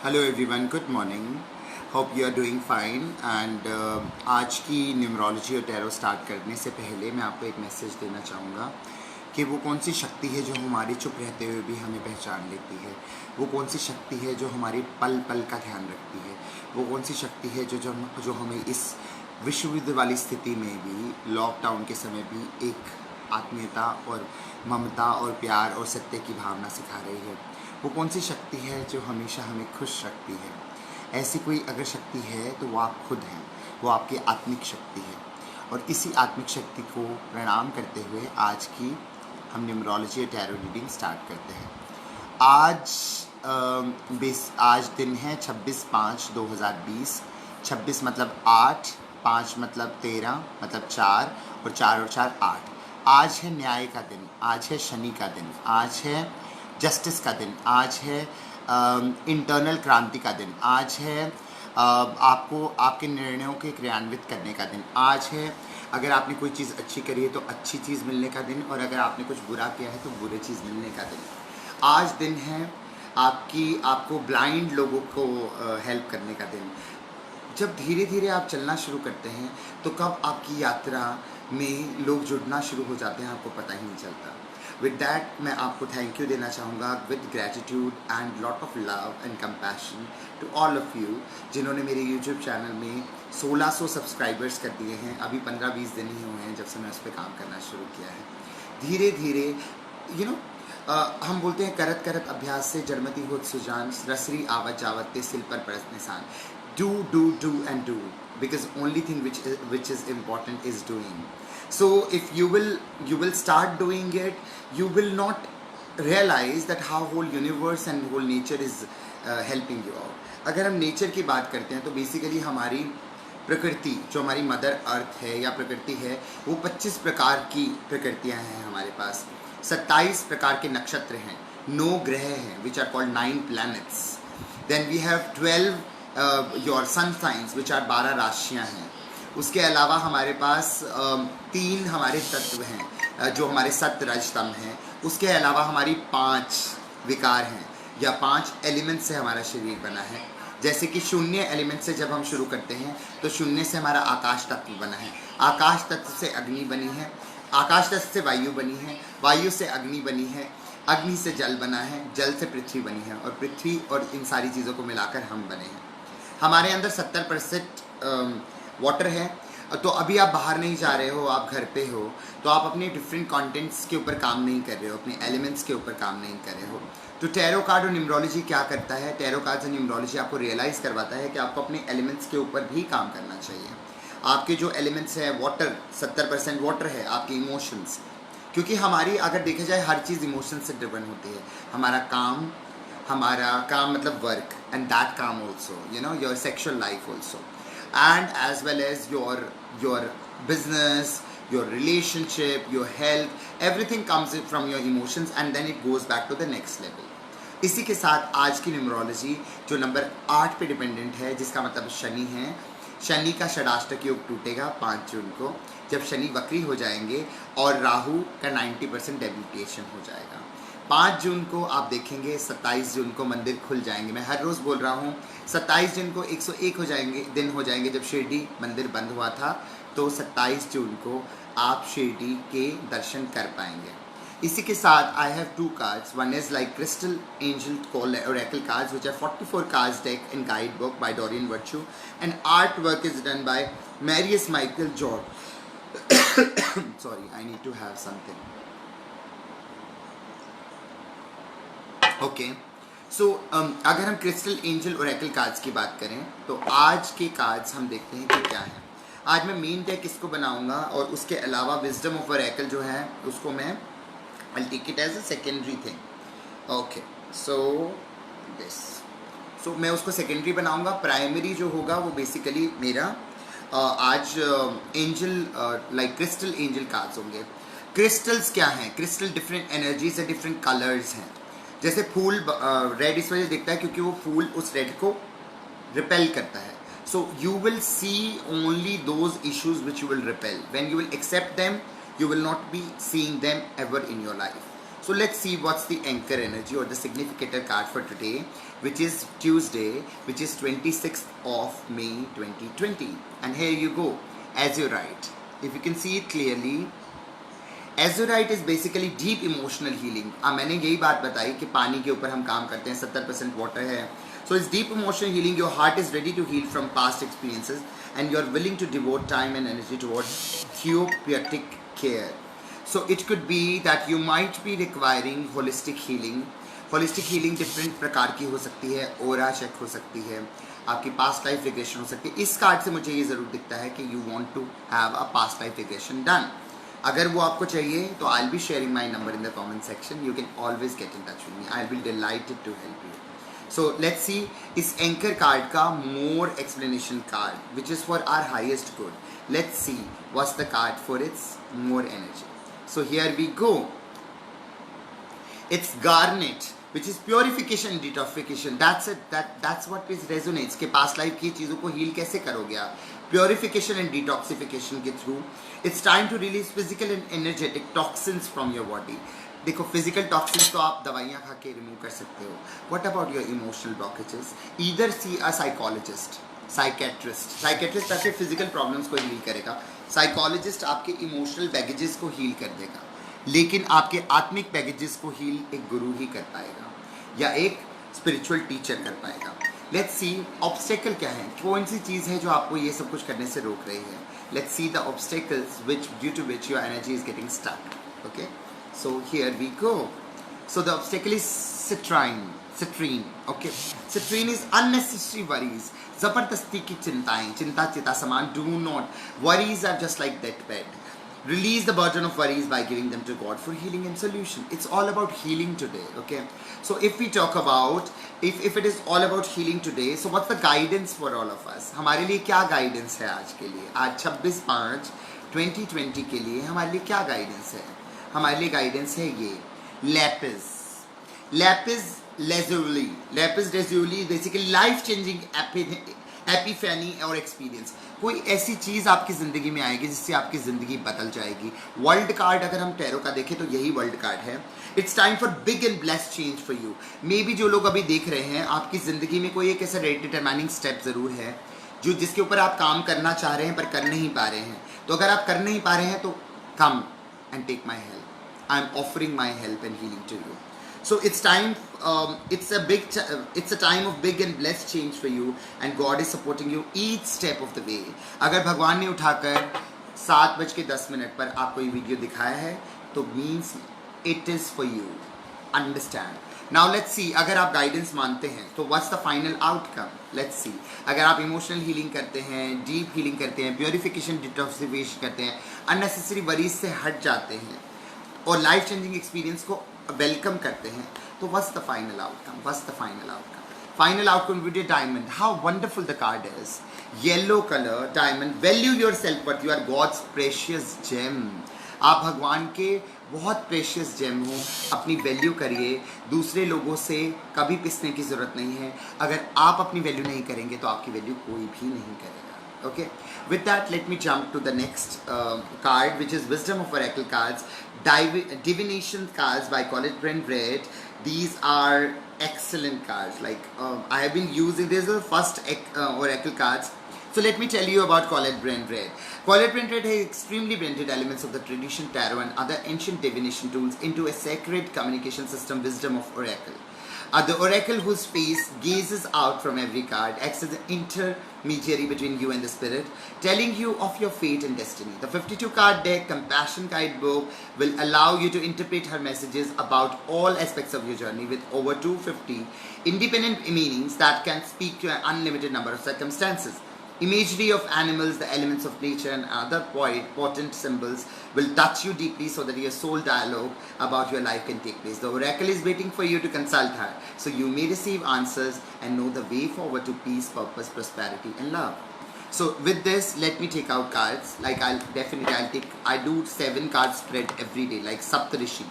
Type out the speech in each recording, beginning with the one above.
Hello everyone, good morning. Hope you are doing fine. And आज की numerology और tarot start करने से पहले मैं आपको एक मैसेज देना चाहूँगा कि वो कौन सी शक्ति है जो हमारी चुप रहते हुए भी हमें पहचान लेती है। वो कौन सी शक्ति है जो हमारी पल पल का ध्यान रखती है। वो कौन सी शक्ति है जो हमें इस विश्व युद्ध वाली स्थिति में भी, लॉकडाउन के समय भी एक आत्मीयता और ममता और प्यार और सत्य की भावना सिखा रही है। वो कौन सी शक्ति है जो हमेशा हमें खुश रखती है। ऐसी कोई अगर शक्ति है तो वो आप खुद हैं। वो आपकी आत्मिक शक्ति है। और इसी आत्मिक शक्ति को प्रणाम करते हुए आज की हम न्यूमरोलॉजी और टैरो रीडिंग स्टार्ट करते हैं। आज दिन है 26/5/2020। 26 मतलब 8, 5 मतलब 13, मतलब 4 और 4 8। आज है न्याय का दिन, आज है शनि का दिन, आज है जस्टिस का दिन, आज है इंटरनल क्रांति का दिन, आज है आपको आपके निर्णयों के क्रियान्वित करने का दिन, आज है अगर आपने कोई चीज़ अच्छी करी है तो अच्छी चीज़ मिलने का दिन, और अगर आपने कुछ बुरा किया है तो बुरी चीज़ मिलने का दिन। आज दिन है आपको ब्लाइंड लोगों को हेल्प करने का दिन। जब धीरे धीरे आप चलना शुरू करते हैं तो कब आपकी यात्रा में लोग जुड़ना शुरू हो जाते हैं आपको पता ही नहीं चलता। विद डैट मैं आपको थैंक यू देना चाहूँगा with gratitude and lot of love and compassion to all of you जिन्होंने मेरे यूट्यूब चैनल में 1600 सब्सक्राइबर्स कर दिए हैं। अभी 15-20 दिन ही हुए हैं जब से मैं उस पर काम करना शुरू किया है। धीरे धीरे हम बोलते हैं करत करत अभ्यास से जड़मती होत सुजान, रसरी आवत जावत ते सिल पर परत निशान। Do and do, because only thing which is important is doing. So if you will start doing it, you will not realize that how whole universe and whole nature is helping you out. अगर हम nature की बात करते हैं तो basically हमारी प्रकृति जो हमारी मदर अर्थ है या प्रकृति है वो 25 प्रकार की प्रकृतियाँ हैं हमारे पास। 27 प्रकार के नक्षत्र हैं, 9 ग्रह हैं which are called 9 planets. Then we have 12 your sun signs which are 12 राशियाँ हैं। उसके अलावा हमारे पास 3 हमारे तत्व हैं जो हमारे सत्य रजतम हैं। उसके अलावा हमारी 5 विकार हैं या 5 एलिमेंट से हमारा शरीर बना है। जैसे कि शून्य एलिमेंट से जब हम शुरू करते हैं तो शून्य से हमारा आकाश तत्व बना है, आकाश तत्व से अग्नि बनी है, आकाश तत्व से वायु बनी है, वायु से अग्नि बनी है, अग्नि से जल बना है, जल से पृथ्वी बनी है, और पृथ्वी और इन सारी चीज़ों को मिलाकर हम बने हैं। हमारे अंदर 70% वाटर है। तो अभी आप बाहर नहीं जा रहे हो, आप घर पे हो, तो आप अपने डिफरेंट कंटेंट्स के ऊपर काम नहीं कर रहे हो, अपने एलिमेंट्स के ऊपर काम नहीं कर रहे हो। तो टैरो कार्ड और न्यूमरोलॉजी क्या करता है? टैरो कार्ड और न्यूमरोलॉजी आपको रियलाइज़ करवाता है कि आपको अपने एलिमेंट्स के ऊपर भी काम करना चाहिए। आपके जो एलिमेंट्स हैं, वाटर 70% वाटर है, आपके इमोशंस, क्योंकि हमारी अगर देखा जाए हर चीज़ इमोशन से ड्रिवन होती है। हमारा काम मतलब work, and that calm also, your sexual life also, and as well as your business, your relationship, your health, everything comes from your emotions and then it goes back to the next level. इसी के साथ आज की numerology जो number 8 पे dependent है, जिसका मतलब शनि है। शनि का षडाष्टक योग टूटेगा 5 जून को, जब शनि वक्री हो जाएंगे, और राहु का 90% डेबिलिटेशन हो जाएगा। 5 जून को आप देखेंगे, 27 जून को मंदिर खुल जाएंगे। मैं हर रोज़ बोल रहा हूँ 27 जून को 101 दिन हो जाएंगे जब शिरडी मंदिर बंद हुआ था, तो 27 जून को आप शिरडी के दर्शन कर पाएंगे। इसी के साथ I have 2 cards. One is like crystal angel oracle cards which are 44 cards deck in guide book by Doreen Virtue, and art work is done by Marius Michael George. Sorry, I need to have something. Okay, so अगर हम crystal angel oracle cards की बात करें तो आज के cards हम देखते हैं कि क्या है। आज मैं मेन डेक इसको बनाऊंगा, और उसके अलावा विजडम ऑफ ओरेकल जो है उसको मैं I take it as a secondary thing. Okay, so मैं उसको सेकेंडरी बनाऊंगा। प्राइमरी जो होगा वो बेसिकली मेरा आज angel like crystal angel cards होंगे। क्रिस्टल्स क्या हैं? क्रिस्टल डिफरेंट एनर्जीज है, डिफरेंट कलर्स हैं। जैसे फूल रेड इस वजह से दिखता है क्योंकि वो फूल उस रेड को रिपेल करता है। So you will see only those issues which you will repel. When you will accept them, you will not be seeing them ever in your life. So let's see what's the anchor energy or the significator card for today, which is Tuesday, which is 26th of May 2020. And here you go, Azurite. If you can see it clearly, Azurite is basically deep emotional healing. मैंने यही बात बताई कि पानी के ऊपर हम काम करते हैं, 70% water है. So it's deep emotional healing. Your heart is ready to heal from past experiences and you're willing to devote time and energy towards therapeutic care. So it could be that you might be requiring holistic healing. Holistic healing different प्रकार की हो सकती है, aura check हो सकती है, आपकी past life regression हो सकती है. इस कार्ड से मुझे ये ज़रूर दिखता है कि you want to have a past life regression done. अगर वो आपको चाहिए तो I'll be sharing my number in the comment section. You can always get in touch with me. I'll be delighted to help you. So let's see इस anchor card का more explanation card, which is for our highest good. Let's see what's the card for its more energy. So here we go. It's Garnet, which is purification and detoxification. That's it. That's what is resonates. कि past life की चीज़ों को heal कैसे करोगे आप? Purification and detoxification के through. It's time to release physical and energetic toxins from your body. देखो physical toxins तो आप दवाइयाँ खा के remove कर सकते हो. What about your emotional blockages? Either see a psychologist, psychiatrist. Psychiatrist आपके physical problems को heal करेगा. Psychologist आपके emotional baggages को heal कर देगा. लेकिन आपके आत्मिक बैगेजेस को हील एक गुरु ही कर पाएगा या एक स्पिरिचुअल टीचर कर पाएगा. लेट्स सी ऑब्स्टेकल क्या है, कौन सी चीज़ है जो आपको ये सब कुछ करने से रोक रही है. Let's see the obstacles which due to which your energy is getting stuck. Okay, so here we go. So the obstacle is citrine. Okay, citrine is unnecessary worries. जबरदस्ती की चिंताएं, चिता समान. Do not, worries are just like that bed. Release the burden of worries by giving them to God for healing and solution. It's all about healing today, okay? So if we talk about, if it is all about healing today, so what's the guidance for all of us? हमारे लिए क्या guidance है आज के लिए? आज 26/5/2020 के लिए हमारे लिए क्या guidance है? हमारे लिए guidance है ये lapis lazuli, basically life changing एपिफैनी और एक्सपीरियंस. कोई ऐसी चीज़ आपकी ज़िंदगी में आएगी जिससे आपकी ज़िंदगी बदल जाएगी. वर्ल्ड कार्ड अगर हम टैरो का देखें तो यही वर्ल्ड कार्ड है. It's time for big and blessed change for you. May be जो लोग अभी देख रहे हैं आपकी ज़िंदगी में कोई एक ऐसा डिटरमाइनिंग स्टेप ज़रूर है जो जिसके ऊपर आप काम करना चाह रहे हैं पर कर नहीं पा रहे हैं. तो अगर आप कर नहीं पा रहे हैं तो come and take my help. I am offering my help and healing to you. So it's time, it's a time of big and blessed change for you and God is supporting you each step of the way. अगर भगवान ने उठाकर 7:10 पर आपको ये video दिखाया है तो means it is for you. Understand. Now let's see, अगर आप गाइडेंस मानते हैं तो what's the final outcome? Let's see. अगर आप इमोशनल हीलिंग करते हैं, डीप हीलिंग करते हैं, प्योरिफिकेशन डिटॉक्सिफिकेशन करते हैं, अननेसेसरी वरीज से हट जाते हैं और लाइफ चेंजिंग एक्सपीरियंस को वेलकम करते हैं, तो what's the final outcome? What's the final outcome? Final outcome will be a diamond. How wonderful the card is. Yellow color diamond. Value your self-worth. You are God's precious gem. आप भगवान के बहुत precious GeM हो. अपनी value करिए. दूसरे लोगों से कभी पिसने की ज़रूरत नहीं है. अगर आप अपनी वैल्यू नहीं करेंगे तो आपकी वैल्यू कोई भी नहीं करेगा. Okay, with that let me jump to the next card, which is Wisdom of Oracle cards. Divination cards by Colette Brand Red. These are excellent cards. Like I have been using, these are the first Oracle cards. So let me tell you about Colette Brand Red. Colette Brand Red has extremely blended elements of the tradition, tarot and other ancient divination tools into a sacred communication system, Wisdom of Oracle. The oracle whose face gazes out from every card acts as an intermediary between you and the spirit, telling you of your fate and destiny. The 52 card deck Compassion Guidebook will allow you to interpret her messages about all aspects of your journey with over 250 independent meanings that can speak to an unlimited number of circumstances. Imagery of animals, the elements of nature and other potent symbols will touch you deeply so that your soul dialogue about your life can take place. The oracle is waiting for you to consult her so you may receive answers and know the way forward to peace, purpose, prosperity and love. So with this, let me take out cards. Like I do 7 card spread every day, like Saptarishi.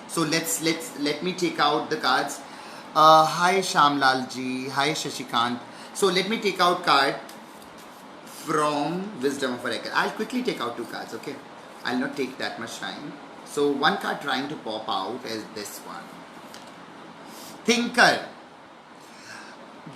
So let me take out the cards. Hi Shamlal ji, hi Shashikant. So let me take out card from Wisdom of Oracle. I'll quickly take out 2 cards, okay? I'll not take that much time. So one card trying to pop out is this one. Thinker.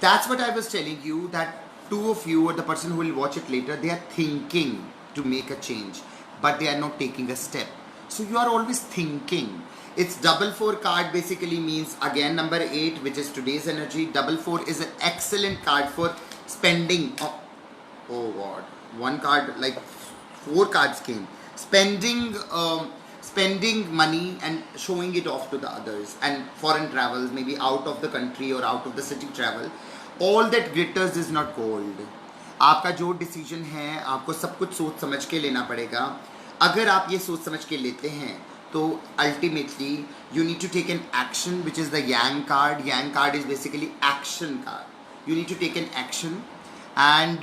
That's what I was telling you, that two of you or the person who will watch it later, they are thinking to make a change, but they are not taking a step. So you are always thinking. It's double four card basically means again number 8, which is today's energy. Double four is an excellent card for spending. Oh God, one card, like 4 cards came. Spending money and showing it off to the others, and foreign travels, maybe out of the country or out of the city travel. All that glitters is not gold. आपका जो decision है आपको सब कुछ सोच समझ के लेना पड़ेगा. अगर आप ये सोच समझ के लेते हैं तो ultimately you need to take an action, which is the Yang card. Yang card is basically action card. You need to take an action, and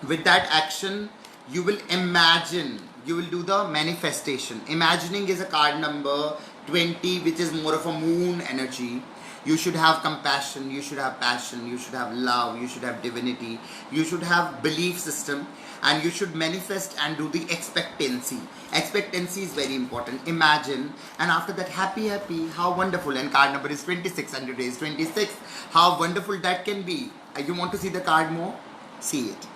with that action you will imagine, you will do the manifestation. Imagining is a card number 20, which is more of a moon energy. You should have compassion, you should have passion, you should have love, you should have divinity, you should have belief system, and you should manifest and do the expectancy. Expectancy is very important. Imagine, and after that happy, how wonderful. And card number is 26, and today is 26. How wonderful that can be. You want to see the card more? See it.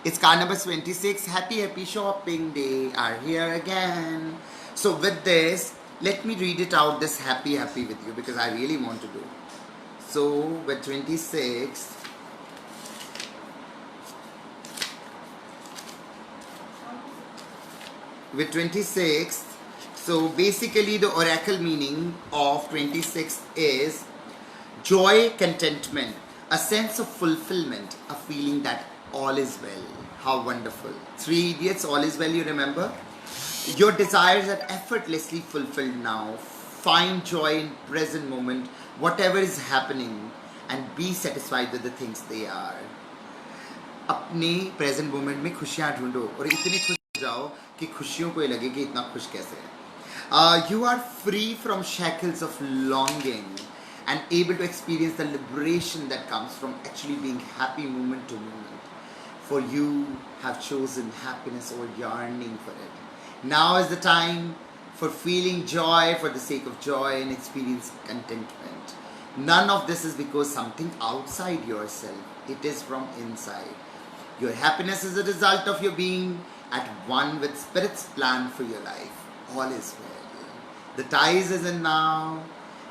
It's card number 26. Happy shopping day are here again. So with this, let me read it out, this happy with you, because I really want to do. So with 26, so basically the oracle meaning of 26 is joy, contentment, a sense of fulfillment, a feeling that all is well. How wonderful. 3 Idiots, all is well, you remember? Your desires are effortlessly fulfilled now. Find joy in present moment, whatever is happening, and be satisfied with the things they are. अपने present moment में खुशियाँ ढूंढो और इतने खुश हो जाओ कि खुशियों को ये लगे कि इतना खुश कैसे है. You are free from shackles of longing and able to experience the liberation that comes from actually being happy moment to moment. For you have chosen happiness or yearning for it. Now is the time for feeling joy for the sake of joy and experience contentment. None of this is because something outside yourself. It is from inside. Your happiness is a result of your being at one with Spirit's plan for your life. All is well. The tide is in now.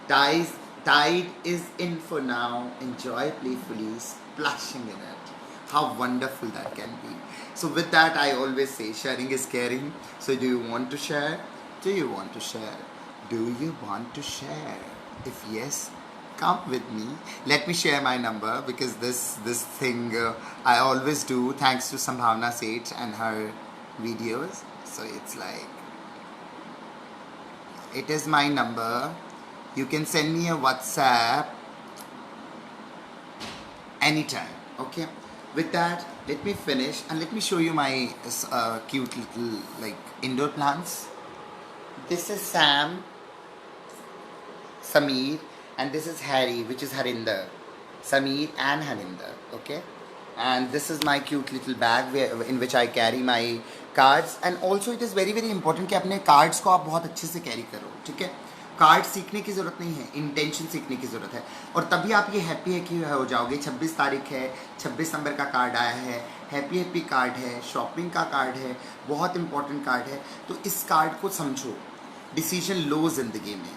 Tide is in for now. Enjoy playfully, splashing in it. How wonderful that can be. So with that, I always say sharing is caring. So do you want to share? Do you want to share? Do you want to share? If yes, come with me. Let me share my number, because this thing I always do thanks to Sambhavna Seth and her videos. So it's like, it is my number. You can send me a WhatsApp anytime. Okay. With that, let me finish and let me show you my cute little like indoor plants. This is Sam, Sameer, and this is Harry, which is Harinder. Sameer and Harinder, okay? And this is my cute little bag in which I carry my cards. And also it is very important कि अपने cards को आप बहुत अच्छे से carry करो, ठीक है? कार्ड सीखने की ज़रूरत नहीं है, इंटेंशन सीखने की ज़रूरत है, और तभी आप ये हैप्पी हो जाओगे. 26 तारीख है, 26 नंबर का कार्ड आया है, हैप्पी कार्ड है, शॉपिंग का कार्ड है, बहुत इंपॉर्टेंट कार्ड है. तो इस कार्ड को समझो, डिसीजन लो ज़िंदगी में,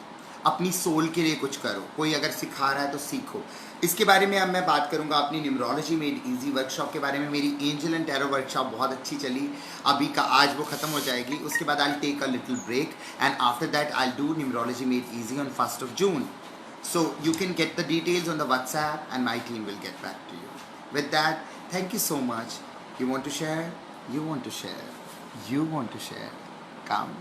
अपनी सोल के लिए कुछ करो. कोई अगर सिखा रहा है तो सीखो. इसके बारे में अब मैं बात करूंगा अपनी न्यूमरोलॉजी मेड इजी वर्कशॉप के बारे में. मेरी एंजल एंड टैरो वर्कशॉप बहुत अच्छी चली, अभी का आज वो ख़त्म हो जाएगी. उसके बाद I take a little break and after that I do numerology made easy on 1st June. So you can get the details on the WhatsApp and my team will get back to you. With that, thank you so much. You want to share? You want to share. You want to share. Come.